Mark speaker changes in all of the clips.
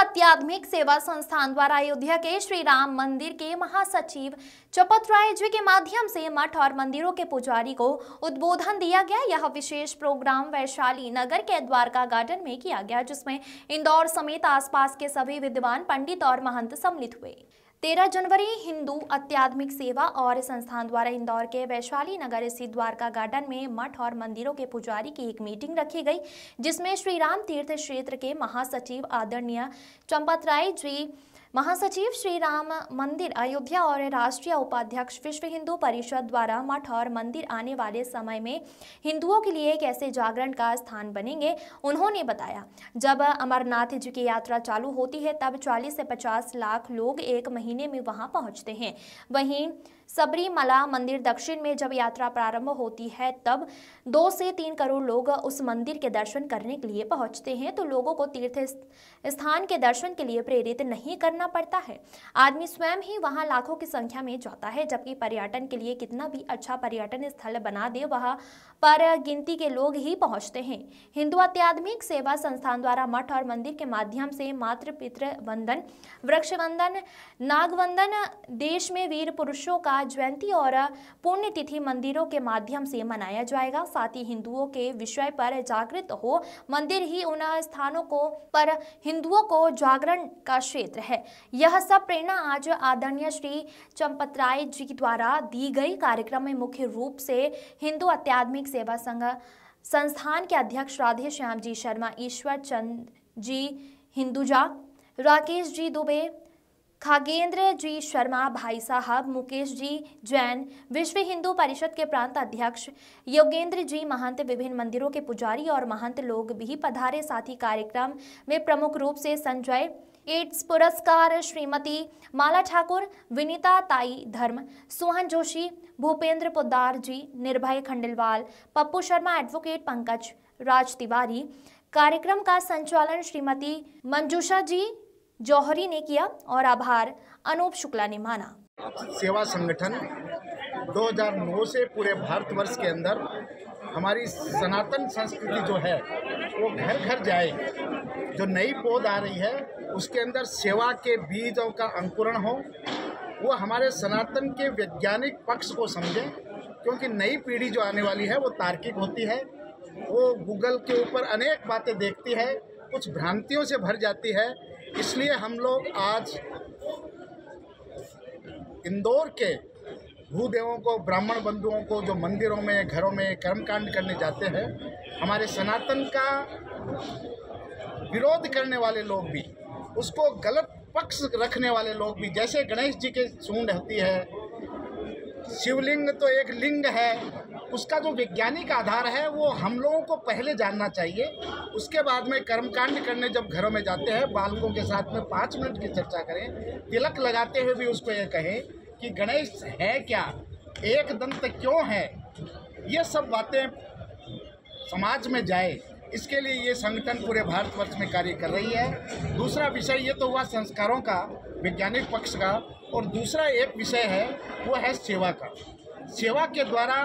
Speaker 1: आध्यात्मिक सेवा संस्थान द्वारा अयोध्या के श्री राम मंदिर के महासचिव चपत राय जी के माध्यम से मठ और मंदिरों के पुजारी को उद्बोधन दिया गया। यह विशेष प्रोग्राम वैशाली नगर के द्वारका गार्डन में किया गया, जिसमें इंदौर समेत आसपास के सभी विद्वान पंडित और महंत सम्मिलित हुए। 13 जनवरी हिंदू आध्यात्मिक सेवा और संस्थान द्वारा इंदौर के वैशाली नगर स्थित द्वारका गार्डन में मठ और मंदिरों के पुजारी की एक मीटिंग रखी गई, जिसमें श्री राम तीर्थ क्षेत्र के महासचिव आदरणीय चंपत राय जी, महासचिव श्री राम मंदिर अयोध्या और राष्ट्रीय उपाध्यक्ष विश्व हिंदू परिषद द्वारा मठ और मंदिर आने वाले समय में हिंदुओं के लिए कैसे जागरण का स्थान बनेंगे। उन्होंने बताया, जब अमरनाथ जी की यात्रा चालू होती है तब 40 से 50 लाख लोग एक महीने में वहां पहुंचते हैं। वहीं सबरीमला मंदिर दक्षिण में जब यात्रा प्रारंभ होती है तब 2 से 3 करोड़ लोग उस मंदिर के दर्शन करने के लिए पहुंचते हैं। तो लोगों को तीर्थ स्थान के दर्शन के लिए प्रेरित नहीं करना पड़ता है, आदमी स्वयं ही वहां लाखों की संख्या में जाता है। जबकि पर्यटन के लिए कितना भी अच्छा पर्यटन स्थल बना दे, वहां पर गिनती के लोग ही पहुंचते हैं। हिंदू आध्यात्मिक सेवा संस्थान द्वारा मठ और मंदिर के माध्यम से मातृ पितृ वंदन, वृक्ष वंदन, नाग वंदन, देश में वीर पुरुषों का जयंती और पुण्यतिथि मंदिरों के माध्यम से मनाया जाएगा। साथ ही हिंदुओं के विषय पर जागृत हो, मंदिर ही उन स्थानों को पर हिंदुओं को जागरण का क्षेत्र है। यह सब प्रेरणा आज आदरणीय श्री चंपत राय जी द्वारा दी गई। कार्यक्रम में मुख्य रूप से हिंदू आध्यात्मिक सेवा संघ संस्थान के अध्यक्ष राधे श्याम जी शर्मा, ईश्वर चंद जी हिंदुजा, राकेश जी दुबे, खागेंद्र जी शर्मा, भाई साहब मुकेश जी जैन, विश्व हिंदू परिषद के प्रांत अध्यक्ष योगेंद्र जी महंत, विभिन्न मंदिरों के पुजारी और महंत लोग भी पधारे। साथ ही कार्यक्रम में प्रमुख रूप से संजय एड्स पुरस्कार, श्रीमती माला ठाकुर, विनीता ताई धर्म, सोहन जोशी, भूपेंद्र पोद्दार जी, निर्भय खंडेलवाल, पप्पू शर्मा, एडवोकेट पंकज राज तिवारी। कार्यक्रम का संचालन श्रीमती मंजूषा जी जौहरी ने किया और आभार अनूप शुक्ला ने माना।
Speaker 2: सेवा संगठन 2009 से पूरे भारतवर्ष के अंदर हमारी सनातन संस्कृति जो है वो घर घर जाए। जो नई पौध आ रही है उसके अंदर सेवा के बीजों का अंकुरण हो, वो हमारे सनातन के वैज्ञानिक पक्ष को समझे, क्योंकि नई पीढ़ी जो आने वाली है वो तार्किक होती है, वो गूगल के ऊपर अनेक बातें देखती है, कुछ भ्रांतियों से भर जाती है। इसलिए हम लोग आज इंदौर के भूदेवों को, ब्राह्मण बंधुओं को जो मंदिरों में, घरों में कर्मकांड करने जाते हैं, हमारे सनातन का विरोध करने वाले लोग भी, उसको गलत पक्ष रखने वाले लोग भी, जैसे गणेश जी के सूंड होती है, शिवलिंग तो एक लिंग है, उसका जो वैज्ञानिक आधार है वो हम लोगों को पहले जानना चाहिए। उसके बाद में कर्मकांड करने जब घरों में जाते हैं, बालकों के साथ में 5 मिनट की चर्चा करें, तिलक लगाते हुए भी उसको ये कहें कि गणेश है क्या, एक दंत क्यों है, ये सब बातें समाज में जाए, इसके लिए ये संगठन पूरे भारतवर्ष में कार्य कर रही है। दूसरा विषय ये तो हुआ संस्कारों का, वैज्ञानिक पक्ष का, और दूसरा एक विषय है वो है सेवा का। सेवा के द्वारा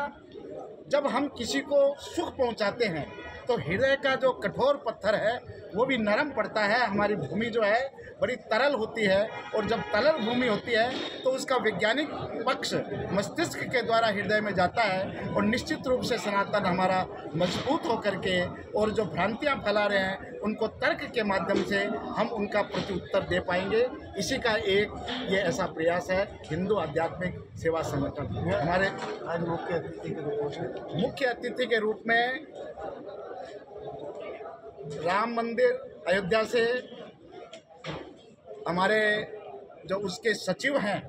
Speaker 2: जब हम किसी को सुख पहुंचाते हैं तो हृदय का जो कठोर पत्थर है वो भी नरम पड़ता है। हमारी भूमि जो है बड़ी तरल होती है, और जब तरल भूमि होती है तो उसका वैज्ञानिक पक्ष मस्तिष्क के द्वारा हृदय में जाता है, और निश्चित रूप से सनातन हमारा मजबूत होकर के, और जो भ्रांतियां फैला रहे हैं उनको तर्क के माध्यम से हम उनका प्रत्युत्तर दे पाएंगे। इसी का एक ये ऐसा प्रयास है हिंदू आध्यात्मिक सेवा संगठन। हमारे आज मुख्य अतिथि के रूप में राम मंदिर अयोध्या से हमारे जो उसके सचिव हैं,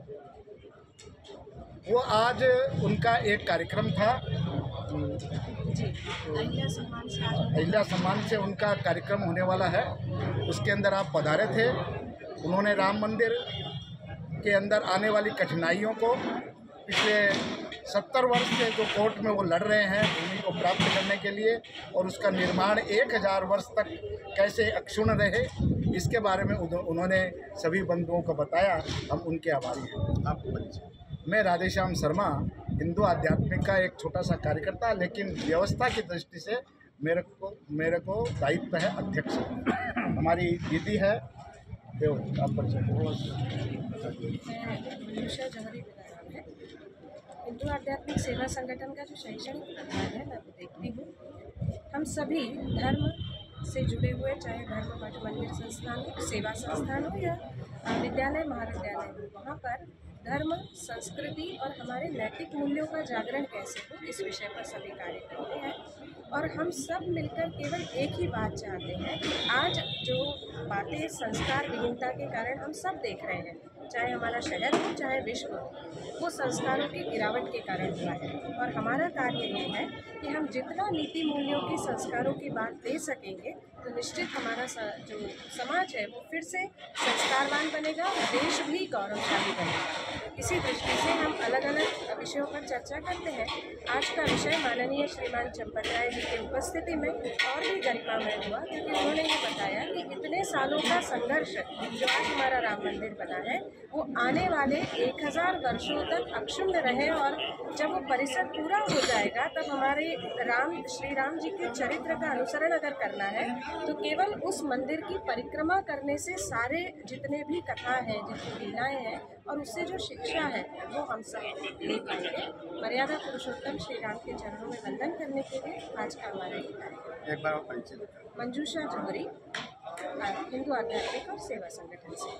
Speaker 2: वो आज उनका एक कार्यक्रम था, अहिल्या सम्मान से उनका कार्यक्रम होने वाला है, उसके अंदर आप पधारे थे। उन्होंने राम मंदिर के अंदर आने वाली कठिनाइयों को, पिछले 70 वर्ष से जो कोर्ट में वो लड़ रहे हैं भूमि को प्राप्त करने के लिए, और उसका निर्माण 1000 वर्ष तक कैसे अक्षुण्ण रहे, इसके बारे में उन्होंने सभी बंधुओं को बताया। हम उनके आभारी हैं। मैं राधेश्याम शर्मा, हिंदू आध्यात्मिक का एक छोटा सा कार्यकर्ता, लेकिन व्यवस्था की दृष्टि से मेरे को दायित्व है अध्यक्ष। हमारी दीदी है आप परिचय थोड़ा
Speaker 3: मंजूषा जौहरी मेरा नाम है। हिंदू आध्यात्मिक सेवा संगठन का जो शैक्षणिक प्रभाग है मैं वो देखती हूँ। हम सभी धर्म से जुड़े हुए, चाहे धर्म मठ मंदिर संस्थान हो, सेवा संस्थान हो या विद्यालय महाविद्यालय हो, वहाँ पर धर्म, संस्कृति और हमारे नैतिक मूल्यों का जागरण कैसे हो, इस विषय पर सभी कार्य करते हैं। और हम सब मिलकर केवल एक ही बात चाहते हैं कि आज जो बातें संस्कार विहीनता के कारण हम सब देख रहे हैं, चाहे हमारा शहर हो चाहे विश्व हो, वो संस्कारों की गिरावट के कारण हुआ है। और हमारा कार्य ये है कि हम जितना नीति मूल्यों की, संस्कारों की बात दे सकेंगे तो निश्चित हमारा जो समाज है वो फिर से संस्कारवान बनेगा और देश भी गौरवशाली बनेगा। इसी दृष्टि से हम अलग अलग विषयों पर चर्चा करते हैं। आज का विषय माननीय श्रीमान चंपत राय जी की उपस्थिति में और भी गरिमामय हुआ, क्योंकि उन्होंने ये बताया कि इतने सालों का संघर्ष जो आज हमारा राम मंदिर बना है वो आने वाले 1000 वर्षों तक अक्षुण्ण रहे, और जब वो परिसर पूरा हो जाएगा तब हमारे श्री राम जी के चरित्र का अनुसरण अगर करना है तो केवल उस मंदिर की परिक्रमा करने से सारे जितने भी कथा हैं, जितनी लीलाएं हैं और उससे जो शिक्षा है वो हम सब ले पाएंगे। मर्यादा पुरुषोत्तम श्री राम के चरणों में वंदन करने के लिए आज का हमारा ये कार्यक्रम।
Speaker 2: एक बार आप परिचय।
Speaker 3: मंजूषा जौहरी, हिंदू आध्यात्मिक और सेवा संगठन से।